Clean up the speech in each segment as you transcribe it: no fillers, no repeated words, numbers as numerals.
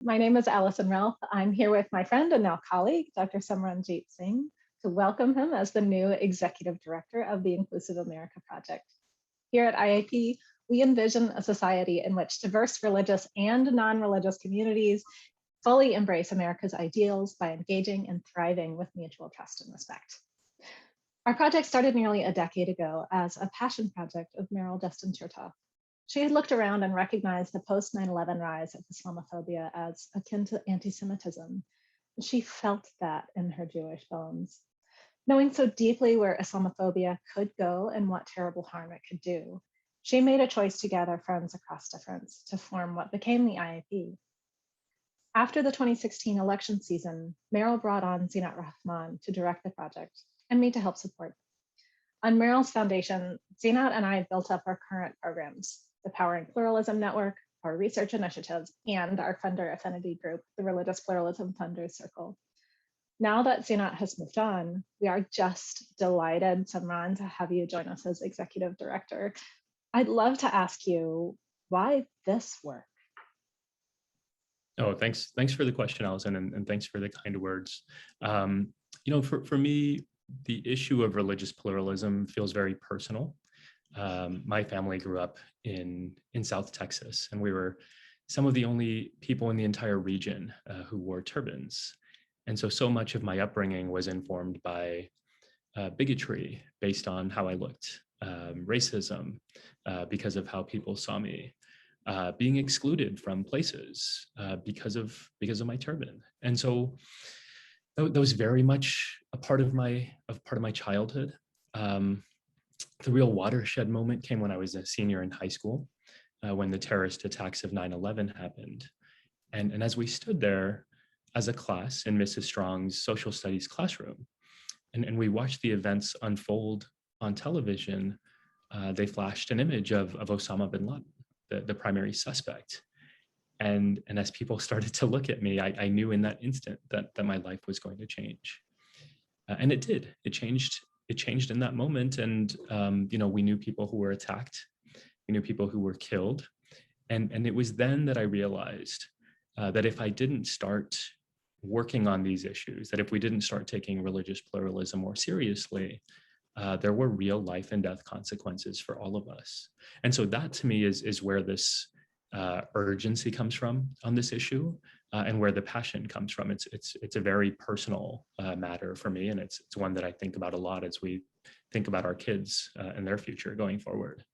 My name is Allison. I'm here with my friend and now colleague, Dr. Simran Singh, to welcome him as the new Executive Director of the Inclusive America Project. Here at IAP, we envision a society in which diverse religious and non-religious communities fully embrace America's ideals by engaging and thriving with mutual trust and respect. Our project started nearly a decade ago as a passion project of Meryl Destin Chertoff. She had looked around and recognized the post 9/11 rise of Islamophobia as akin to anti-Semitism. She felt that in her Jewish bones. Knowing so deeply where Islamophobia could go and what terrible harm it could do, she made a choice to gather friends across difference to form what became the IAP. After the 2016 election season, Meryl brought on Zinat Rahman to direct the project and me to help support. On Meryl's foundation, Zinat and I built up our current programs, the Powering Pluralism Network, our research initiatives, and our funder affinity group, the Religious Pluralism Funders Circle. Now that Zinat has moved on, we are just delighted, Simran, to have you join us as Executive Director. I'd love to ask you, why this work? Oh, thanks for the question, Allison, and thanks for the kind words. For me, the issue of religious pluralism feels very personal. My family grew up in South Texas, and we were some of the only people in the entire region who wore turbans. And so much of my upbringing was informed by bigotry based on how I looked, racism because of how people saw me, being excluded from places because of my turban. And so that was very much a part of my childhood. The real watershed moment came when I was a senior in high school, when the terrorist attacks of 9/11 happened. And as we stood there as a class in Mrs. Strong's social studies classroom, and we watched the events unfold on television, they flashed an image of Osama bin Laden, the primary suspect. And as people started to look at me, I knew in that instant that my life was going to change. And it did. It changed in that moment. And, we knew people who were attacked. We knew people who were killed. And it was then that I realized that if I didn't start working on these issues, that if we didn't start taking religious pluralism more seriously, there were real life and death consequences for all of us. And so that to me is where this urgency comes from on this issue, and where the passion comes from. It's a very personal matter for me, and it's one that I think about a lot as we think about our kids and their future going forward.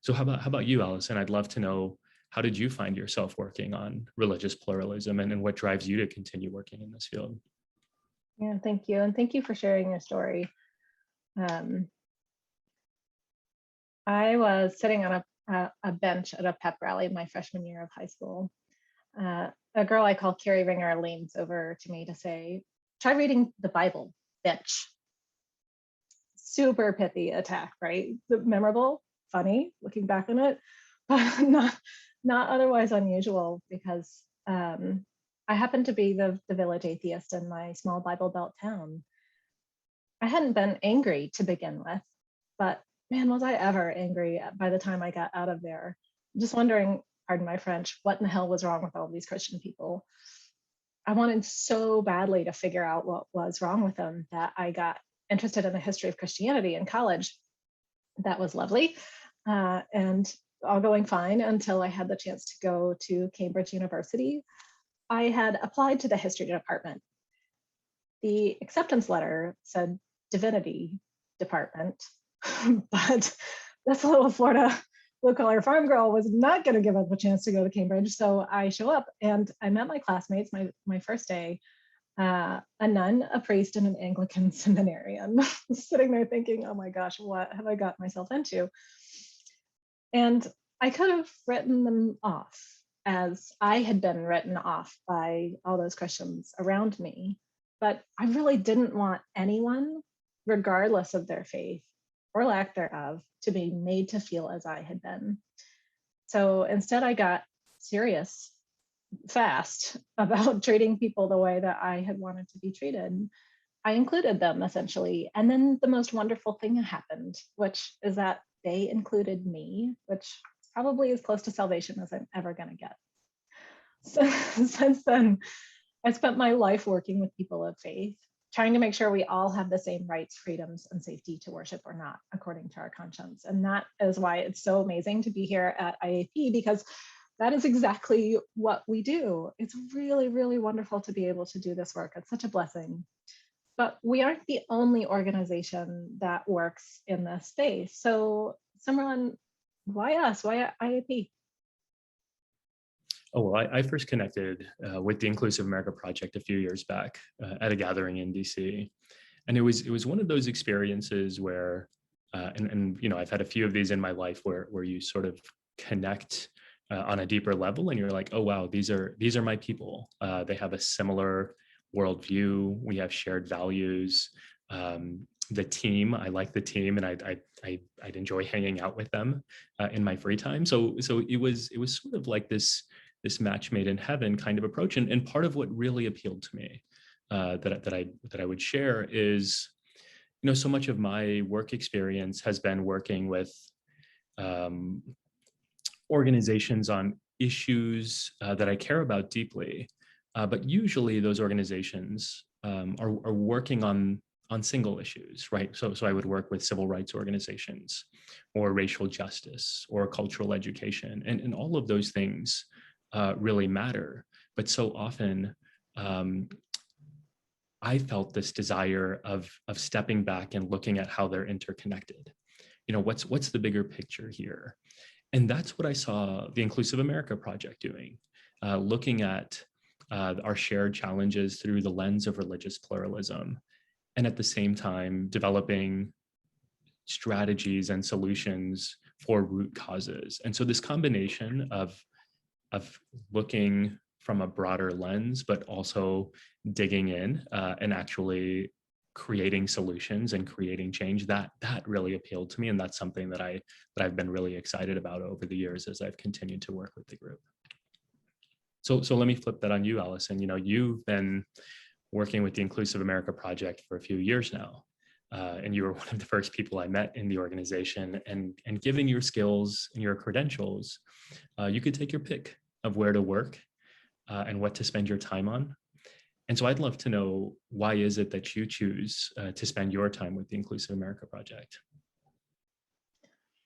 So how about you, Allison? I'd love to know, how did you find yourself working on religious pluralism, and what drives you to continue working in this field? Yeah, thank you. And thank you for sharing your story. I was sitting on a bench at a pep rally my freshman year of high school. A girl I call Carrie Ringer leans over to me to say, try reading the Bible, bitch. Super pithy attack, right? Memorable, funny, looking back on it, but not otherwise unusual, because I happened to be the village atheist in my small Bible Belt town. I hadn't been angry to begin with, but man, was I ever angry by the time I got out of there. Just wondering, pardon my French, what in the hell was wrong with all these Christian people? I wanted so badly to figure out what was wrong with them that I got interested in the history of Christianity in college. That was lovely, and all going fine until I had the chance to go to Cambridge University. I had applied to the history department. The acceptance letter said divinity department, but this little Florida blue-collar farm girl was not going to give up a chance to go to Cambridge. So I show up and I met my classmates my first day, a nun, a priest, and an Anglican seminarian. Sitting there thinking, oh my gosh, what have I got myself into? And I could have written them off, as I had been written off by all those Christians around me. But I really didn't want anyone, regardless of their faith or lack thereof, to be made to feel as I had been. So instead, I got serious fast about treating people the way that I had wanted to be treated. I included them, essentially. And then the most wonderful thing happened, which is that they included me, which probably as close to salvation as I'm ever going to get. So, since then, I spent my life working with people of faith, trying to make sure we all have the same rights, freedoms, and safety to worship or not, according to our conscience. And that is why it's so amazing to be here at IAP, because that is exactly what we do. It's really, really wonderful to be able to do this work. It's such a blessing. But we aren't the only organization that works in this space. So, Simran, why us? Why IAP? Oh, well, I first connected with the Inclusive America Project a few years back at a gathering in DC. And it was one of those experiences where, and you know, I've had a few of these in my life where you sort of connect on a deeper level, and you're like, oh wow, these are my people. They have a similar worldview. We have shared values. The team, I like the team, and I'd enjoy hanging out with them in my free time. So it was sort of like this match made in heaven kind of approach. And part of what really appealed to me that I would share is, you know, so much of my work experience has been working with um, organizations on issues that I care about deeply, but usually those organizations are working on single issues, right? So I would work with civil rights organizations, or racial justice, or cultural education, and all of those things really matter. But so often, I felt this desire of stepping back and looking at how they're interconnected. You know, what's the bigger picture here? And that's what I saw the Inclusive America Project doing, looking at our shared challenges through the lens of religious pluralism, and at the same time developing strategies and solutions for root causes. And so this combination of looking from a broader lens, but also digging in and actually creating solutions and creating change, that really appealed to me. And that's something that I've been really excited about over the years as I've continued to work with the group. So let me flip that on you, Allison. You know, you've been working with the Inclusive America Project for a few years now. And you were one of the first people I met in the organization. And given your skills and your credentials, you could take your pick of where to work and what to spend your time on. And so I'd love to know, why is it that you choose to spend your time with the Inclusive America Project?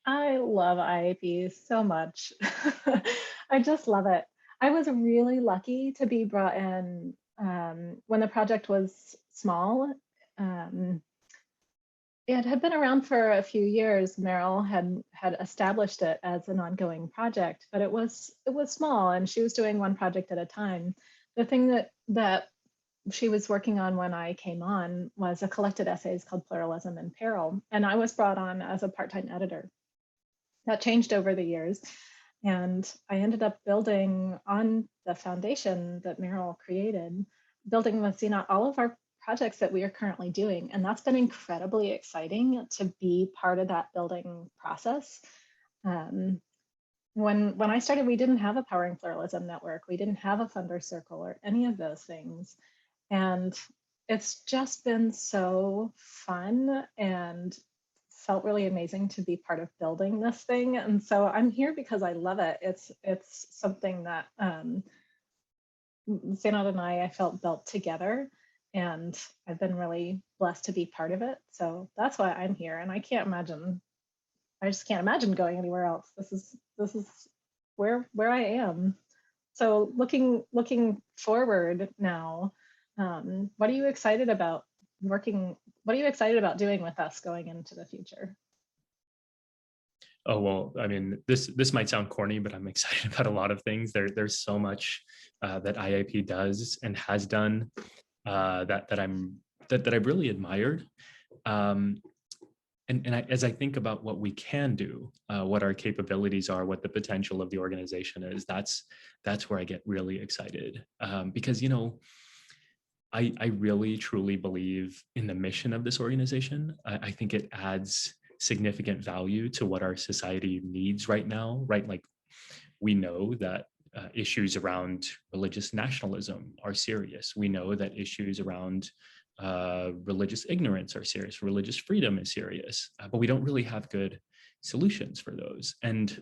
I love IAP so much. I just love it. I was really lucky to be brought in when the project was small. Um, it had been around for a few years. Meryl had established it as an ongoing project, but it was small, and she was doing one project at a time. The thing that she was working on when I came on was a collected essays called Pluralism in Peril, and I was brought on as a part-time editor. That changed over the years, and I ended up building on the foundation that Meryl created, building with Zena all of our projects that we are currently doing. And that's been incredibly exciting to be part of that building process. When I started, we didn't have a Powering Pluralism network. We didn't have a funder circle or any of those things. And it's just been so fun and felt really amazing to be part of building this thing. And so I'm here because I love it. It's something that Zainab and I felt built together, and I've been really blessed to be part of it. So that's why I'm here. And I just can't imagine going anywhere else. This is where I am. So looking forward now, what are you excited about what are you excited about doing with us going into the future? Oh, well, I mean, this might sound corny, but I'm excited about a lot of things. There's so much that IIP does and has done that I've really admired. And as I think about what we can do, what our capabilities are, what the potential of the organization is, that's where I get really excited, because, you know, I really truly believe in the mission of this organization. I think it adds significant value to what our society needs right now, right? Like, we know that issues around religious nationalism are serious. We know that issues around religious ignorance are serious. Religious freedom is serious, but we don't really have good solutions for those. And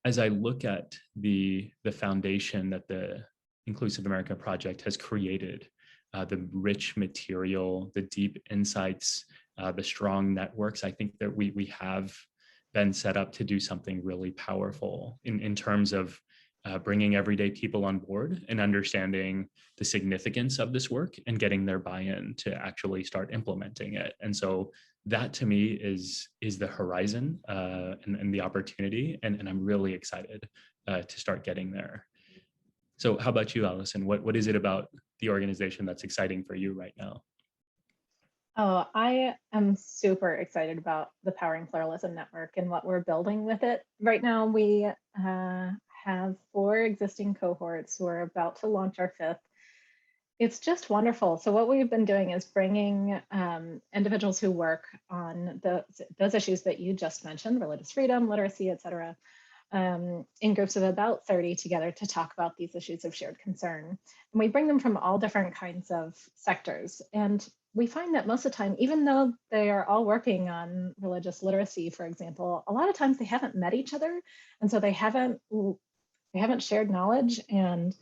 as I look at the foundation that the Inclusive America Project has created, the rich material, the deep insights, the strong networks. I think that we have been set up to do something really powerful in terms of bringing everyday people on board and understanding the significance of this work and getting their buy-in to actually start implementing it. And so that to me is the horizon, and the opportunity, and I'm really excited to start getting there. So how about you, Allison? What is it about the organization that's exciting for you right now? Oh, I am super excited about the Powering Pluralism Network and what we're building with it. Right now, we have 4 existing cohorts. We're about to launch our 5th. It's just wonderful. So what we've been doing is bringing individuals who work on those issues that you just mentioned, religious freedom, literacy, et cetera, in groups of about 30 together to talk about these issues of shared concern. And we bring them from all different kinds of sectors. And we find that most of the time, even though they are all working on religious literacy, for example, a lot of times they haven't met each other. And so they haven't shared knowledge. And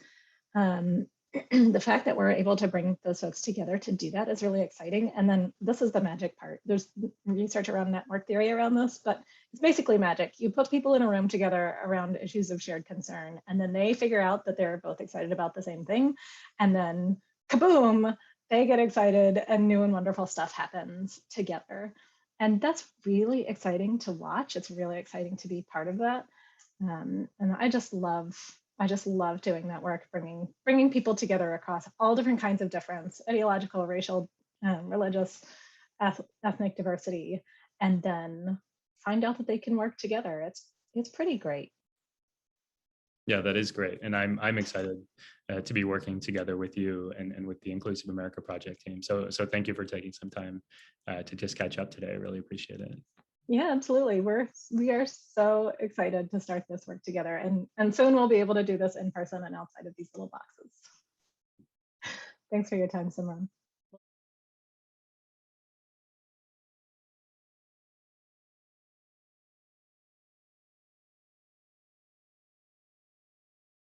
the fact that we're able to bring those folks together to do that is really exciting. And then this is the magic part. There's research around network theory around this, but it's basically magic. You put people in a room together around issues of shared concern, and then they figure out that they're both excited about the same thing. And then kaboom, they get excited and new and wonderful stuff happens together. And that's really exciting to watch. It's really exciting to be part of that. And I just love doing that work, bringing people together across all different kinds of difference, ideological, racial, religious, ethnic diversity, and then find out that they can work together. It's pretty great. Yeah, that is great. And I'm excited to be working together with you and with the Inclusive America Project team. So thank you for taking some time to just catch up today. I really appreciate it. Yeah, absolutely. We are so excited to start this work together, and soon we'll be able to do this in person and outside of these little boxes. Thanks for your time, Simran.